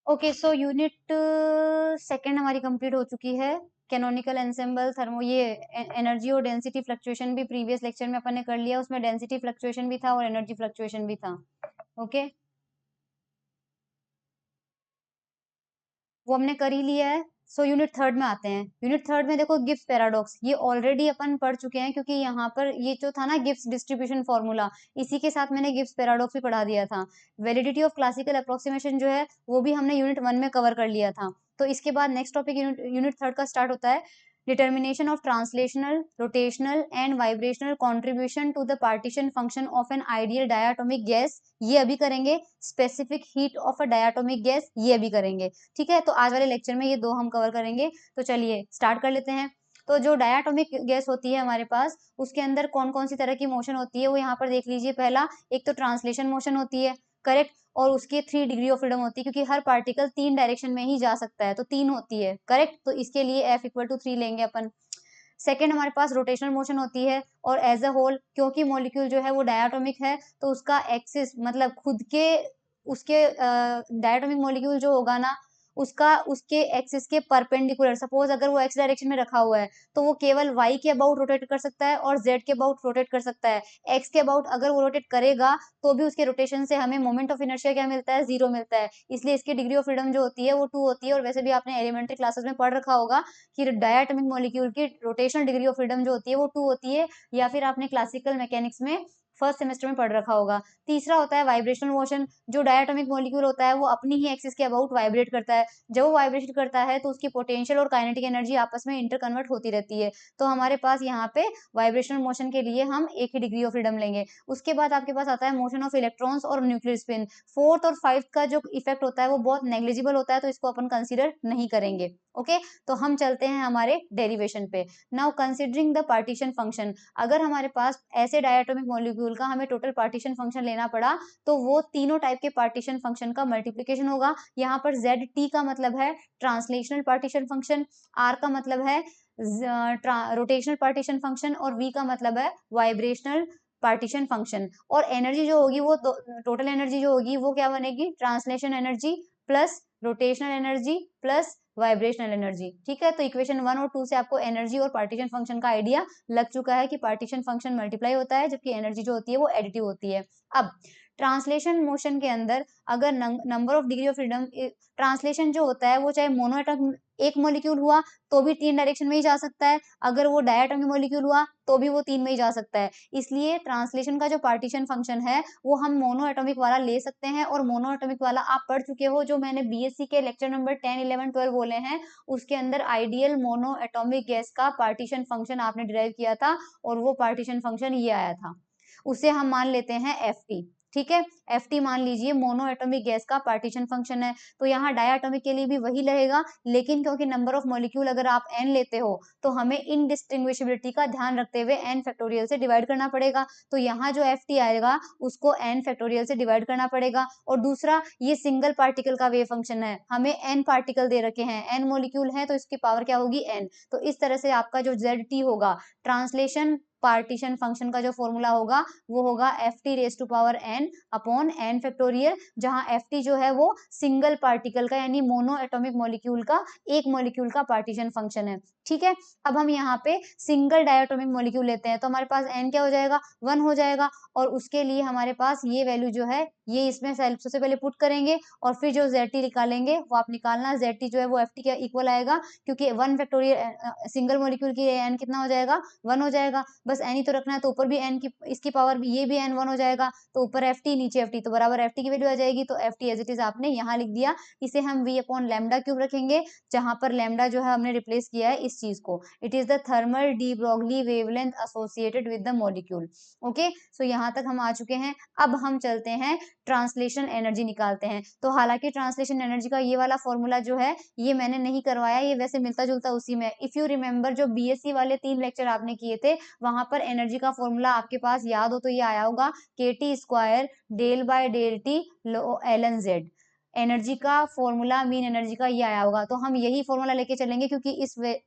Okay, so unit second हमारी complete हो चुकी है। कैनोनिकल एंसेंबल थर्मो, ये एनर्जी और डेंसिटी फ्लक्चुएशन भी प्रीवियस लेक्चर में अपन ने कर लिया, उसमें डेंसिटी फ्लक्चुएशन भी था और एनर्जी फ्लक्चुएशन भी था। ओके, वो हमने कर ही लिया है। सो यूनिट थर्ड में आते हैं। यूनिट थर्ड में देखो गिब्स पैराडॉक्स, ये ऑलरेडी अपन पढ़ चुके हैं, क्योंकि यहाँ पर ये जो था ना गिब्स डिस्ट्रीब्यूशन फॉर्मूला, इसी के साथ मैंने गिब्स पैराडॉक्स भी पढ़ा दिया था। वैलिडिटी ऑफ क्लासिकल अप्रोक्सीमेशन जो है वो भी हमने यूनिट वन में कवर कर लिया था। तो इसके बाद नेक्स्ट टॉपिक यूनिट थर्ड का स्टार्ट होता है, determination of translational, rotational and vibrational contribution to the partition function of an ideal diatomic gas, ये अभी करेंगे। Specific heat of a diatomic gas, ये अभी करेंगे। ठीक है, तो आज वाले लेक्चर में ये दो हम कवर करेंगे। तो चलिए स्टार्ट कर लेते हैं। तो जो डायाटोमिक गैस होती है हमारे पास, उसके अंदर कौन कौन सी तरह की मोशन होती है वो यहाँ पर देख लीजिए। पहला, एक तो ट्रांसलेशन मोशन होती है, करेक्ट, और उसके 3 डिग्री ऑफ फ्रीडम होती है, क्योंकि हर पार्टिकल 3 डायरेक्शन में ही जा सकता है, तो 3 होती है, करेक्ट। तो इसके लिए F इक्वल टू 3 लेंगे अपन। सेकेंड, हमारे पास रोटेशनल मोशन होती है, और एज अ होल क्योंकि मॉलिक्यूल जो है वो डायाटोमिक है, तो उसका एक्सिस मतलब खुद के उसके डायटोमिक मॉलिक्यूल जो होगा ना, उसका उसके एक्सिस के परपेंडिकुलर, सपोज अगर वो एक्स डायरेक्शन में रखा हुआ है तो वो केवल वाई के अबाउट रोटेट कर सकता है और जेड के अबाउट रोटेट कर सकता है। एक्स के अबाउट अगर वो रोटेट करेगा तो भी उसके रोटेशन से हमें मोमेंट ऑफ इनर्शिया क्या मिलता है, 0 मिलता है। इसलिए इसकी डिग्री ऑफ फ्रीडम जो होती है वो 2 होती है। और वैसे भी आपने एलिमेंट्री क्लासेस में पढ़ रखा होगा कि डायटोमिक मॉलिक्यूल की रोटेशनल डिग्री ऑफ फ्रीडम जो होती है वो 2 होती है, या फिर आपने क्लासिकल मैकेनिक्स में फर्स्ट सेमेस्टर में पढ़ रखा होगा। तीसरा होता है वाइब्रेशनल मोशन, जो डायटोमिक मॉलिक्यूल होता है वो अपनी ही एक्सिस के अबाउट वाइब्रेट करता है। जब वो वाइब्रेशन करता है तो उसकी पोटेंशियल और काइनेटिक एनर्जी आपस में इंटर कन्वर्ट होती रहती है। तो हमारे पास यहाँ पे वाइब्रेशनल मोशन के लिए हम एक ही डिग्री ऑफ फ्रीडम लेंगे। उसके बाद आपके पास आता है मोशन ऑफ इलेक्ट्रॉन्स और न्यूक्लियर स्पिन। फोर्थ और फाइव्थ का जो इफेक्ट होता है वो बहुत नेग्लिजिबल होता है, तो इसको अपन कंसिडर नहीं करेंगे। ओके, तो हम चलते हैं हमारे डेरिवेशन पे। Now considering the partition function, अगर हमारे पास ऐसे डायटोमिक मॉलिक्यूल का हमें टोटल पार्टीशन फंक्शन लेना पड़ा, तो वो तीनों टाइप के पार्टीशन फंक्शन का मल्टीप्लीकेशन होगा। यहाँ पर जेड टी का मतलब है ट्रांसलेशनल पार्टीशन फंक्शन, आर का मतलब है रोटेशनल पार्टीशन फंक्शन, और वी का मतलब है वाइब्रेशनल पार्टीशन फंक्शन। और एनर्जी जो होगी वो टोटल एनर्जी जो होगी वो क्या बनेगी, translation energy plus rotational energy plus vibrational energy. ठीक है, तो इक्वेशन 1 और 2 से आपको एनर्जी और पार्टीशन फंक्शन का आइडिया लग चुका है कि पार्टीशन फंक्शन मल्टीप्लाई होता है जबकि एनर्जी जो होती है वो एडिटिव होती है। अब ट्रांसलेशन मोशन के अंदर अगर number of degree of freedom, translation जो होता है वो चाहे मोनोएटम एक मॉलिक्यूल हुआ तो भी 3 डायरेक्शन में ही जा सकता है, अगर वो डायटोमिक मॉलिक्यूल हुआ तो भी वो 3 में ही जा सकता है। इसलिए ट्रांसलेशन का जो पार्टीशन फंक्शन है वो हम मोनो एटॉमिक वाला ले सकते हैं, और मोनो एटॉमिक वाला आप पढ़ चुके हो, जो मैंने बीएससी के लेक्चर नंबर 10, 11, 12 बोले हैं, उसके अंदर आइडियल मोनो एटॉमिक गैस का पार्टीशन फंक्शन आपने डिराइव किया था, और वो पार्टीशन फंक्शन ये आया था। उसे हम मान लेते हैं एफ टी। ठीक है, एफ टी मान लीजिए मोनो एटॉमिक गैस का पार्टीशन फंक्शन है। तो यहाँ डायटोमिक के लिए भी वही रहेगा, लेकिन क्योंकि नंबर ऑफ मॉलिक्यूल अगर आप एन लेते हो तो हमें इनडिस्टिंग्विशबिलिटी का ध्यान रखते हुए एन फैक्टोरियल से डिवाइड करना पड़ेगा। तो यहाँ जो एफ टी आएगा उसको एन फैक्टोरियल से डिवाइड करना पड़ेगा। और दूसरा, ये सिंगल पार्टिकल का वेव फंक्शन है, हमें एन पार्टिकल दे रखे हैं, एन मॉलिक्यूल है, तो इसकी पावर क्या होगी, एन। तो इस तरह से आपका जो जेड टी होगा, ट्रांसलेशन पार्टीशन फंक्शन का जो फॉर्मूला होगा वो होगा F T raise to power N upon N factorial, जहां एफ टी जो है वो सिंगल पार्टिकल का यानी मोनो एटॉमिक मॉलिक्यूल का, एक मॉलिक्यूल का पार्टीशन फंक्शन है। ठीक है, अब हम यहाँ पे सिंगल डायटोमिक मॉलिक्यूल लेते हैं, तो हमारे पास एन क्या हो जाएगा, 1 हो जाएगा। और उसके लिए हमारे पास ये वैल्यू जो है ये इसमें सबसे पहले पुट करेंगे, और फिर जो जेड टी निकालेंगे वो आप निकालना, जेड टी जो है वो एफ टी के इक्वल आएगा, क्योंकि 1 फैक्टोरियल सिंगल मॉलिक्यूल की एन कितना हो जाएगा, 1 हो जाएगा। बस एन ही तो रखना है, तो ऊपर भी एन की इसकी पावर भी, ये भी एन 1 हो जाएगा, तो ऊपर एफ टी नीचे एफ टी, तो बराबर एफ टी की वैल्यू आ जाएगी। तो F T as it is आपने यहाँ लिख दिया। इसे हम वी अपॉन लैम्डा क्यूब रखेंगे, जहां पर लैम्डा जो है हमने रिप्लेस किया है इस चीज को, it is the thermal de Broglie wavelength associated with the molecule. Okay, so यहाँ तक हम आ चुके हैं। अब हम चलते हैं ट्रांसलेशन एनर्जी निकालते हैं। तो हालांकि ट्रांसलेशन एनर्जी का ये वाला फॉर्मूला जो है ये मैंने नहीं करवाया, ये वैसे मिलता जुलता उसी में। इफ यू रिमेंबर जो बीएससी वाले 3 लेक्चर आपने किए थे वहां पर एनर्जी का फॉर्मूला आपके पास याद हो तो ये आया होगा, K T square del by del T L N Z. Energy का फॉर्मूला मीन एनर्जी का ये आया होगा, तो हम यही फॉर्मूला लेके चलेंगे क्योंकि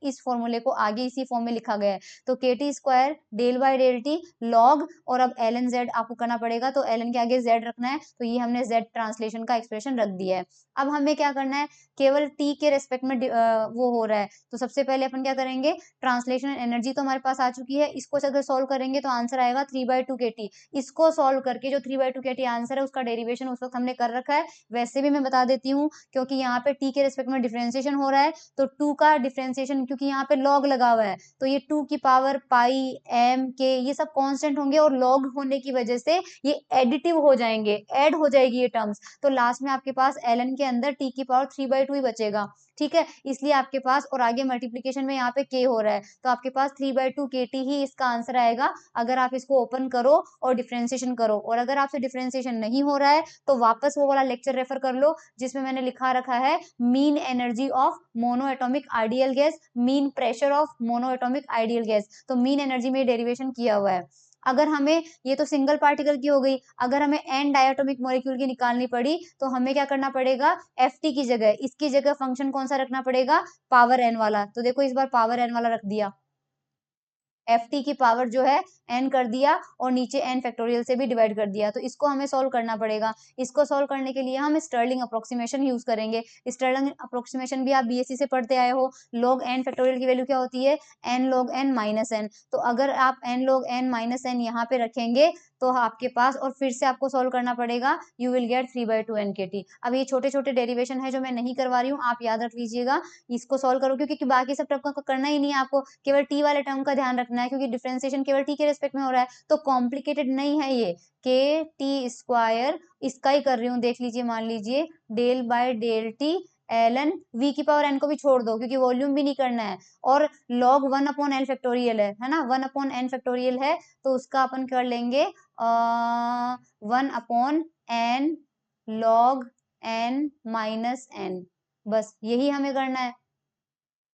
इस फॉर्मूले को आगे इसी फॉर्म में लिखा गया है। तो KT square del by del T log, और अब ln z आपको करना पड़ेगा, तो ln के आगे z रखना है, तो ये हमने z ट्रांसलेशन का एक्सप्रेशन रख दिया है। अब हमें क्या करना है, केवल t के रेस्पेक्ट में वो हो रहा है, तो सबसे पहले अपन क्या करेंगे, ट्रांसलेशन एनर्जी तो हमारे पास आ चुकी है, इसको अगर सोल्व करेंगे तो आंसर आएगा 3/2 kT। इसको सोल्व करके जो 3/2 kT आंसर है उसका डेरिवेशन उस वक्त हमने कर रखा है। वैसे भी मैं बता देती हूँ, क्योंकि यहाँ पे t के रेस्पेक्ट में डिफरेंशिएशन हो रहा है, तो 2 का डिफरेंशिएशन, क्योंकि यहाँ पे लॉग लगा हुआ है, तो ये 2 की पावर पाई m k ये सब कांस्टेंट होंगे, और लॉग होने की वजह से ये एडिटिव हो जाएंगे, ऐड हो जाएगी ये टर्म्स, तो लास्ट में आपके पास ln के अंदर t की पावर 3/2 ही बचेगा। ठीक है, इसलिए आपके पास, और आगे मल्टीप्लीकेशन में यहाँ पे k हो रहा है, तो आपके पास 3/2 kT ही इसका आंसर आएगा, अगर आप इसको ओपन करो और डिफरेंशिएशन करो। और अगर आपसे डिफरेंशिएशन नहीं हो रहा है तो वापस वो वाला लेक्चर रेफर कर लो जिसमें मैंने लिखा रखा है mean energy of mono atomic ideal gas, mean pressure of mono atomic ideal gas, तो मीन एनर्जी में डेरिवेशन किया हुआ है। अगर हमें, ये तो सिंगल पार्टिकल की हो गई, अगर हमें एन डायटोमिक मॉलिक्यूल की निकालनी पड़ी तो हमें क्या करना पड़ेगा, ft की जगह, इसकी जगह फंक्शन कौन सा रखना पड़ेगा, पावर n वाला। तो देखो इस बार पावर n वाला रख दिया, ft की पावर जो है n कर दिया, और नीचे n फैक्टोरियल से भी डिवाइड कर दिया, तो इसको हमें सॉल्व करना पड़ेगा। इसको सॉल्व करने के लिए हम स्टर्लिंग अप्रोक्सीमेशन यूज करेंगे। स्टर्लिंग अप्रोक्सीमेशन भी आप बीएससी से पढ़ते आए हो, log n फैक्टोरियल की वैल्यू क्या होती है, n log n minus n, तो अगर आप n log n minus n यहाँ पे रखेंगे तो आपके पास, और फिर से आपको सॉल्व करना पड़ेगा, यू विल गेट 3/2 nkt। अब ये छोटे छोटे डेरिवेशन है जो मैं नहीं करवा रही हूँ, आप याद रख लीजिएगा, इसको सॉल्व करो, क्योंकि बाकी सब टर्म को करना ही नहीं है आपको, केवल t वाले टर्म का ध्यान रखना है, क्योंकि डिफरेंशिएशन केवल t के रेस्पेक्ट में हो रहा है, तो कॉम्प्लिकेटेड नहीं है ये। KT स्क्वायर इसका ही कर रही हूँ, देख लीजिए, मान लीजिए del by del T ln v की पावर n को भी छोड़ दो क्योंकि वॉल्यूम भी नहीं करना है, और log 1/n फैक्टोरियल है ना, 1/n फैक्टोरियल है, तो उसका अपन कर लेंगे 1/n log n minus n, बस यही हमें करना है।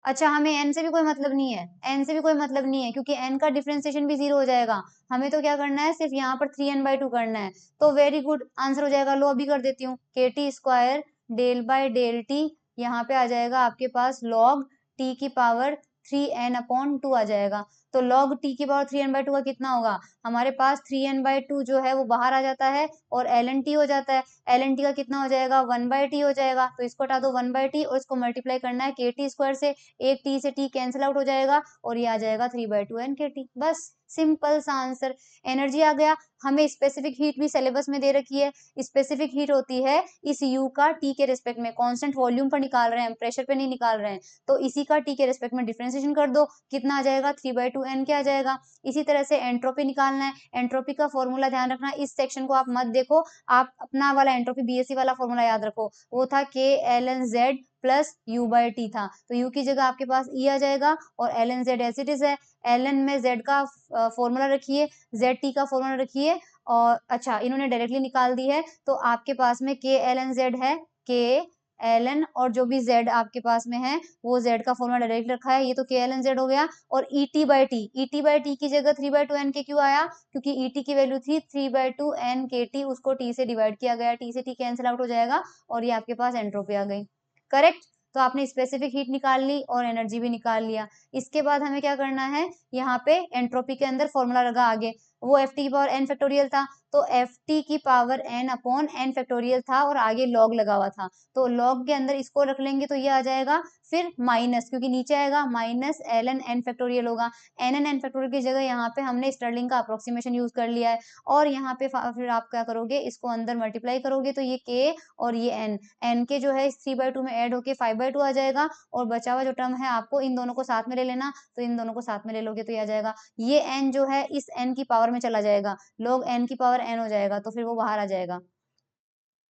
अच्छा, हमें n से भी कोई मतलब नहीं है, n से भी कोई मतलब नहीं है, क्योंकि n का डिफरेंशिएशन भी 0 हो जाएगा, हमें तो क्या करना है, सिर्फ यहाँ पर 3n/2 करना है, तो वेरी गुड आंसर हो जाएगा। लो अभी कर देती हूँ, KT square del by del T, यहाँ पे आ जाएगा आपके पास log t की पावर 3n/2 आ जाएगा, तो log t की पावर 3n/2 का कितना होगा, हमारे पास 3n/2 जो है वो बाहर आ जाता है, और ln t हो जाता है, ln t का कितना हो जाएगा, 1/t हो जाएगा, तो इसको हटा दो 1/t, और इसको मल्टीप्लाई करना है KT स्क्वायर से, एक t से t कैंसिल आउट हो जाएगा, और ये आ जाएगा 3/2 nkt, बस सिंपल सा आंसर। एनर्जी आ गया। हमें स्पेसिफिक हीट भी सिलेबस में दे रखी है, स्पेसिफिक हीट होती है इस u का t के रिस्पेक्ट में, कांस्टेंट वॉल्यूम पर निकाल रहे हैं, प्रेशर पे नहीं निकाल रहे हैं, तो इसी का t के रिस्पेक्ट में डिफरेंशिएशन कर दो, कितना आ जाएगा, 3/2 n क्या आ जाएगा। इसी तरह से एंट्रोपी निकालना है, एंट्रोपी का फॉर्मूला ध्यान रखना, इस सेक्शन को आप मत देखो, आप अपना वाला एंट्रोपी बीएससी वाला फॉर्मूला याद रखो, वो था k ln z plus u/t था, तो u की जगह आपके पास e आ जाएगा, और ln z as it is है, ln में z का फॉर्मूला रखिए, zt का फॉर्मूला रखिए, और अच्छा इन्होंने डायरेक्टली निकाल दी है, तो आपके पास में k ln z है, k ln, और जो भी z आपके पास में है वो z का फॉर्मूला डायरेक्ट रखा है, ये तो k ln z हो गया, और et/t की जगह 3/2 n क्यों आया, क्योंकि et की वैल्यू थी 3/2 n kt, उसको t से डिवाइड किया गया, t से t कैंसिल आउट हो जाएगा, और ये आपके पास एंट्रोपी आ गई। करेक्ट, तो आपने स्पेसिफिक हीट निकाल ली और एनर्जी भी निकाल लिया। इसके बाद हमें क्या करना है, यहाँ पे एंट्रोपी के अंदर फॉर्मूला लगा आगे, वो ft की पावर n फैक्टोरियल था, तो ft की पावर n/n फैक्टोरियल था, और आगे log लगा हुआ था, तो log के अंदर इसको रख लेंगे तो ये आ जाएगा, फिर माइनस, क्योंकि नीचे आएगा माइनस ln n फैक्टोरियल होगा, n फैक्टोरियल की जगह यहाँ पे हमने स्टर्लिंग का अप्रोक्सीमेशन यूज कर लिया है, और यहाँ पे फिर आप क्या करोगे, इसको अंदर मल्टीप्लाई करोगे, तो ये k और ये n के जो है 3/2 में ऐड होके 5/2 आ जाएगा, और बचा हुआ जो टर्म है आपको इन दोनों को साथ में ले लेना, तो इन दोनों को साथ में ले लोगे तो ये आ जाएगा, ये n जो है इस n की पावर में चला जाएगा, log n की पावर n हो जाएगा, तो फिर वो बाहर आ जाएगा,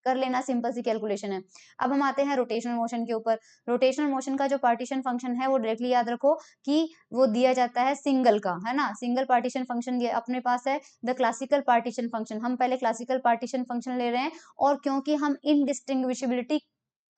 कर लेना, सिंपल सी कैलकुलेशन है। अब हम आते हैं रोटेशनल मोशन के ऊपर। रोटेशनल मोशन का जो पार्टीशन फंक्शन है वो डायरेक्टली याद रखो कि वो दिया जाता है सिंगल का, है ना, सिंगल पार्टीशन फंक्शन अपने पास है, द क्लासिकल पार्टीशन फंक्शन, हम पहले क्लासिकल पार्टीशन फंक्शन ले रहे हैं, और क्योंकि हम इनडिस्टिंग्विशिबिलिटी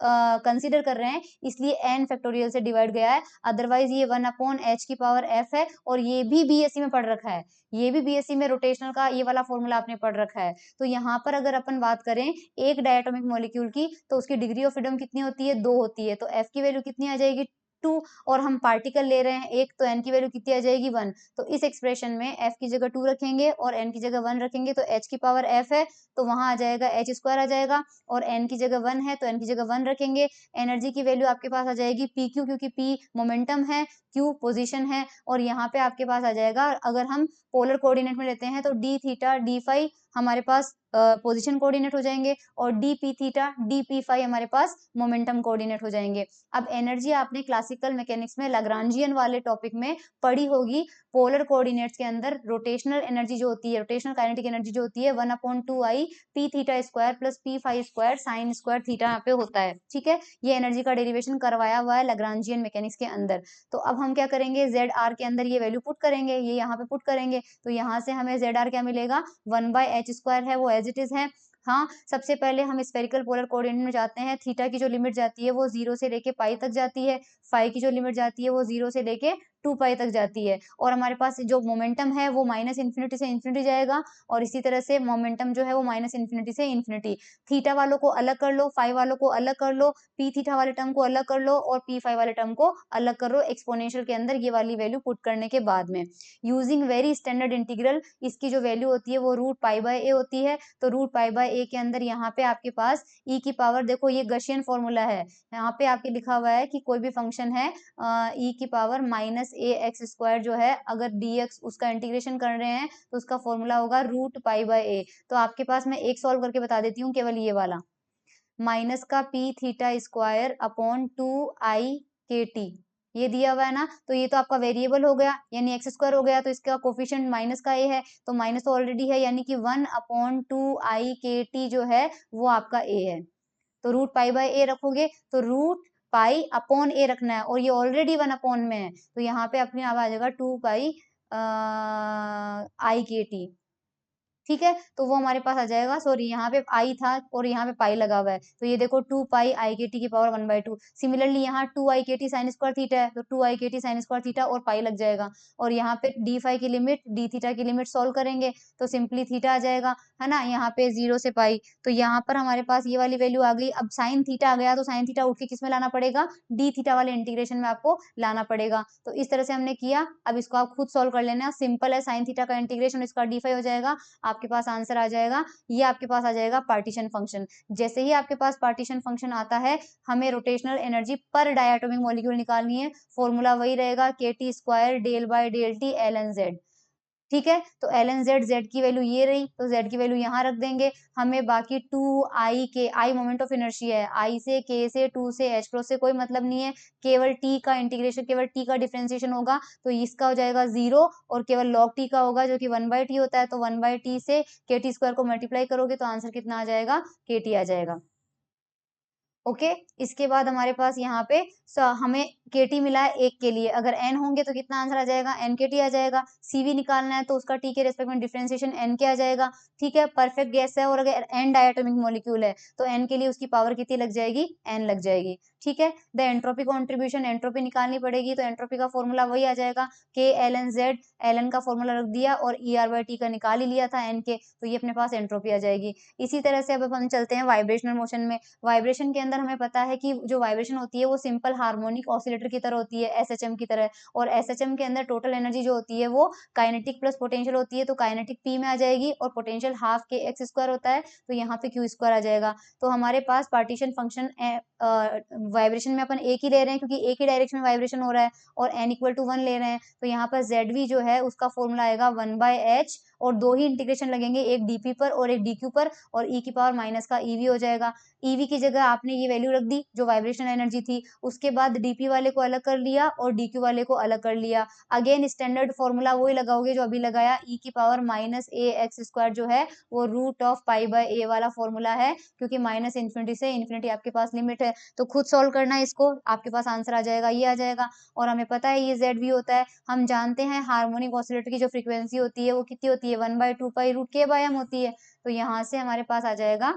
कंसीडर कर रहे हैं, इसलिए n फैक्टोरियल से डिवाइड गया है, अदरवाइज ये 1/h की पावर f है। और ये भी बीएससी में पढ़ रखा है, ये भी बीएससी में रोटेशनल का ये वाला फॉर्मूला आपने पढ़ रखा है। तो यहाँ पर अगर अपन बात करें एक डायटोमिक मॉलिक्यूल की, तो उसकी डिग्री ऑफ फ्रीडम कितनी होती है, 2 होती है। तो f की वैल्यू कितनी आ जाएगी, 2। और हम पार्टिकल ले रहे हैं एक, तो n की वैल्यू कितनी आ जाएगी, 1। तो इस एक्सप्रेशन में f की जगह 2 रखेंगे और n की जगह 1 रखेंगे, तो h की पावर f है, तो वहां आ जाएगा h स्क्वायर आ जाएगा। और n की जगह 1 है, तो n की जगह 1 रखेंगे। एनर्जी की वैल्यू आपके पास आ जाएगी pq, क्योंकि p मोमेंटम है, q पोजीशन है। और यहाँ पे आपके पास आ जाएगा, अगर हम पोलर कोऑर्डिनेट में लेते हैं तो d थीटा d फाई हमारे पास पोजीशन कोऑर्डिनेट हो जाएंगे, और D P theta D P phi हमारे पास मोमेंटम कोऑर्डिनेट हो जाएंगे। अब एनर्जी आपने क्लासिकल मैकेनिक्स में लैग्रांजियन वाले टॉपिक में पढ़ी होगी। पोलर कोऑर्डिनेट्स के अंदर रोटेशनल एनर्जी जो होती है, रोटेशनल काइनेटिक एनर्जी जो होती है 1/2 P theta square plus P phi square sine square theta यहाँ पे होता है। ठीक है, ये एनर्जी का डेरिवेशन करवाया हुआ है लैग्रांजियन मैकेनिक्स के अंदर। तो अब हम क्या करेंगे, जेड आर के अंदर ये वैल्यू पुट करेंगे, ये यहाँ पे पुट करेंगे, तो यहाँ से हमें जेड आर क्या मिलेगा, 1/h स्क्वायर है वो एज इट इज है। हाँ, सबसे पहले हम स्फेरिकल पोलर कोऑर्डिनेट में जाते हैं। थीटा की जो लिमिट जाती है वो 0 से लेके पाई तक जाती है, फाई की जो लिमिट जाती है वो 0 से लेके 2 पाई तक जाती है। और हमारे पास जो मोमेंटम है वो माइनस इन्फिनिटी से इन्फिनिटी जाएगा, और इसी तरह से मोमेंटम जो है वो माइनस इन्फिनिटी से इन्फिनिटी। थीटा वालों को अलग कर लो, फाई वालों को अलग कर लो, पी थीटा वाले टर्म को अलग कर लो और पी फाई वाले टर्म को अलग कर लो एक्सपोनेंशियल के अंदर ये वाली वैल्यू पुट करने के बाद में। यूजिंग वेरी स्टैंडर्ड इंटीग्रल, इसकी जो वैल्यू होती है वो रूट पाई बाय ए होती है। तो रूट पाई बाय ए के अंदर यहाँ पे आपके पास ई की पावर, देखो ये गशियन फॉर्मूला है, यहाँ पे आपके लिखा हुआ है कि कोई भी फंक्शन है ई की पावर माइनस ए एक्स स्क्वायर जो है, अगर डी एक्स उसका इंटीग्रेशन कर रहे हैं तो उसका फॉर्मूला होगा रूट पाई बाय ए। तो आपके पास मैं एक सॉल्व करके बता देती हूँ, केवल ये वाला माइनस का P theta square upon 2i के टी, ये दिया हुआ है ना। तो ये तो आपका वेरिएबल हो गया, यानी एक्स स्क्वायर हो गया, तो इसका कोफिशिएंट माइनस का ए है, तो माइनस तो ऑलरेडी है, यानी कि 1/2i के टी जो है वो आपका ए है। तो रूट पाई बाय ए रखोगे तो रूट पाई अपॉन ए रखना है, और ये ऑलरेडी 1 अपॉन में है, तो यहाँ पे अपने आप आ जाएगा 2 पाई आई के टी। ठीक है, तो वो हमारे पास आ जाएगा, सॉरी यहाँ पे आई था और यहाँ पे पाई लगा हुआ है, तो ये देखो 2 पाई आई के टी की पावर 1/2। सिमिलरली यहाँ 2i/के टी साइन स्क्वायर थीटा है, तो 2i/के टी साइन स्क्वायर थीटा और पाई लग जाएगा। और यहाँ पे डी फाई की लिमिट, डी थीटा की लिमिट सॉल्व करेंगे तो सिंपली थीटा आ जाएगा, है ना, यहाँ पे 0 से पाई। तो यहाँ पर हमारे पास ये वाली वैल्यू आ गई। अब साइन थीटा आ गया, तो साइन थीटा उठ के किस में लाना पड़ेगा, डी थीटा वाले इंटीग्रेशन में आपको लाना पड़ेगा। तो इस तरह से हमने किया। अब इसको आप खुद सॉल्व कर लेना, सिंपल है, साइन थीटा का इंटीग्रेशन, इसका डी फाई हो जाएगा, आपके पास आंसर आ जाएगा। ये आपके पास आ जाएगा पार्टीशन फंक्शन। जैसे ही आपके पास पार्टीशन फंक्शन आता है, हमें रोटेशनल एनर्जी पर डायटोमिक मॉलिक्यूल निकालनी है। फॉर्मूला वही रहेगा, K T square del by del T L N Z. ठीक है, तो एल एन जेड, जेड की वैल्यू ये रही, तो जेड की वैल्यू यहाँ रख देंगे। हमें बाकी 2i के, आई मोमेंट ऑफ इनर्शिया है, आई से, के से, 2 से, h क्रॉस से कोई मतलब नहीं है, केवल t का इंटीग्रेशन, केवल t का डिफरेंशिएशन होगा, तो इसका हो जाएगा 0, और केवल log t का होगा जो कि 1/t होता है, तो 1/t से के टी स्क्वायर को मल्टीप्लाई करोगे तो आंसर कितना आ जाएगा, के टी आ जाएगा। ओके, इसके बाद हमारे पास यहाँ पे हमें केटी मिला है एक के लिए, अगर एन होंगे तो कितना आंसर आ जाएगा, एन के टी आ जाएगा। सीवी निकालना है तो उसका टी के रेस्पेक्ट में डिफरेंशिएशन एन के आ जाएगा। ठीक है, परफेक्ट गैस है, और अगर एन डायटोमिक मॉलिक्यूल है तो एन के लिए उसकी पावर कितनी लग जाएगी, एन लग जाएगी। ठीक है, द एंट्रोपी कॉन्ट्रीब्यूशन, एंट्रोपी निकालनी पड़ेगी, तो एंट्रोपी का फॉर्मूला वही आ जाएगा, K L N Z, L N का फॉर्मूला रख दिया और ई आर बाई टी का निकाल ही लिया था एन के, तो ये अपने पास एंट्रोपी आ जाएगी। इसी तरह से अब हम चलते हैं वाइब्रेशनल मोशन में। वाइब्रेशन के अंदर हमें पता है कि जो वाइब्रेशन होती है वो सिंपल हार्मोनिक ऑसिलेटर की तरह होती है, एसएचएम की तरह, और एसएचएम के अंदर टोटल एनर्जी जो होती है वो काइनेटिक प्लस पोटेंशियल होती है, तो काइनेटिक पी में आ जाएगी, और पोटेंशियल हाफ के एक्स स्क्वायर होता है, तो यहाँ पे क्यू स्क्वायर आ जाएगा। तो हमारे पास पार्टीशन फंक्शन वाइब्रेशन में अपन एक ही ले रहे हैं क्योंकि एक ही डायरेक्शन में वाइब्रेशन हो रहा है, और n इक्वल टू 1 ले रहे हैं, तो यहाँ पर ZV जो है उसका फॉर्मूला आएगा 1/h, और दो ही इंटीग्रेशन लगेंगे, एक dp पर और एक dq पर, और e की पावर माइनस का ev हो जाएगा। ev की जगह आपने ये वैल्यू रख दी जो वाइब्रेशन एनर्जी थी, उसके बाद dp वाले को अलग कर लिया और dq वाले को अलग कर लिया। अगेन स्टैंडर्ड फॉर्मूला वही लगाओगे जो अभी लगाया, e की पावर माइनस ए एक्स स्क्वायर जो है वो रूट ऑफ पाई बाय ए वाला फॉर्मूला है, क्योंकि माइनस इन्फिनिटी से इन्फिनिटी आपके पास लिमिट है, तो खुद सॉल्व करना है इसको, आपके पास आंसर आ जाएगा, ये आ जाएगा। और हमें पता है ये जेड भी होता है, हम जानते हैं हार्मोनिक ऑसिलेटर की जो फ्रीक्वेंसी होती है वो कितनी होती है, 1/2 पाई रूट के बाय एम होती है, तो यहाँ से हमारे पास आ जाएगा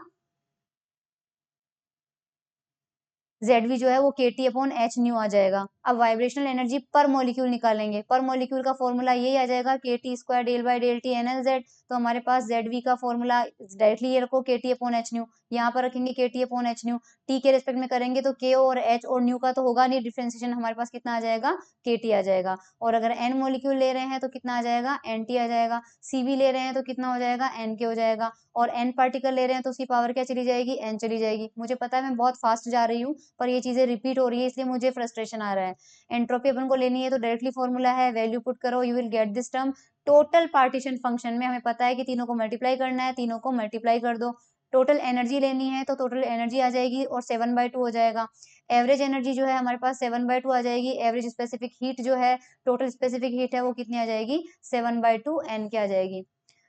ZV जो है वो KT अपॉन H न्यू आ जाएगा। अब वाइब्रेशनल एनर्जी पर मॉलिक्यूल निकालेंगे। पर मॉलिक्यूल का फॉर्मूला यही आ जाएगा KT square del by del T NLZ। तो हमारे पास ZV का फॉर्मूला डायरेक्टली ये रखो KT अपॉन H न्यू, यहाँ पर रखेंगे KT upon H new. T के रेस्पेक्ट में करेंगे तो K और H और न्यू का तो होगा नहीं डिफ्रेंसिएशन, हमारे पास कितना आ जाएगा, KT आ जाएगा। और अगर N मॉलिक्यूल ले रहे हैं तो कितना आ जाएगा, NT आ जाएगा। CV ले रहे हैं तो कितना हो जाएगा, NK हो जाएगा। और N पार्टिकल ले रहे हैं तो उसकी पावर क्या चली जाएगी, N चली जाएगी। मुझे पता है मैं बहुत फास्ट जा रही हूँ, पर ये चीजें रिपीट हो रही है इसलिए मुझे फ्रस्ट्रेशन आ रहा है। एंट्रोपी अपन को लेनी है तो डायरेक्टली फॉर्मूला है, वैल्यू पुट करो, you will get this term. Total partition function में हमें पता है कि तीनों को मल्टीप्लाई करना है, तीनों को मल्टीप्लाई कर दो। टोटल एनर्जी लेनी है तो टोटल एनर्जी आ जाएगी और 7/2 हो जाएगा। एवरेज एनर्जी जो है हमारे पास 7/2 आ जाएगी। एवरेज स्पेसिफिक हीट जो है, टोटल स्पेसिफिक हीट है वो कितनी आ जाएगी, 7/2 N के आ जाएगी।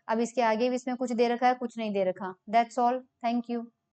अब इसके आगे भी इसमें कुछ दे रखा है, कुछ नहीं दे रखा। That's all, thank you.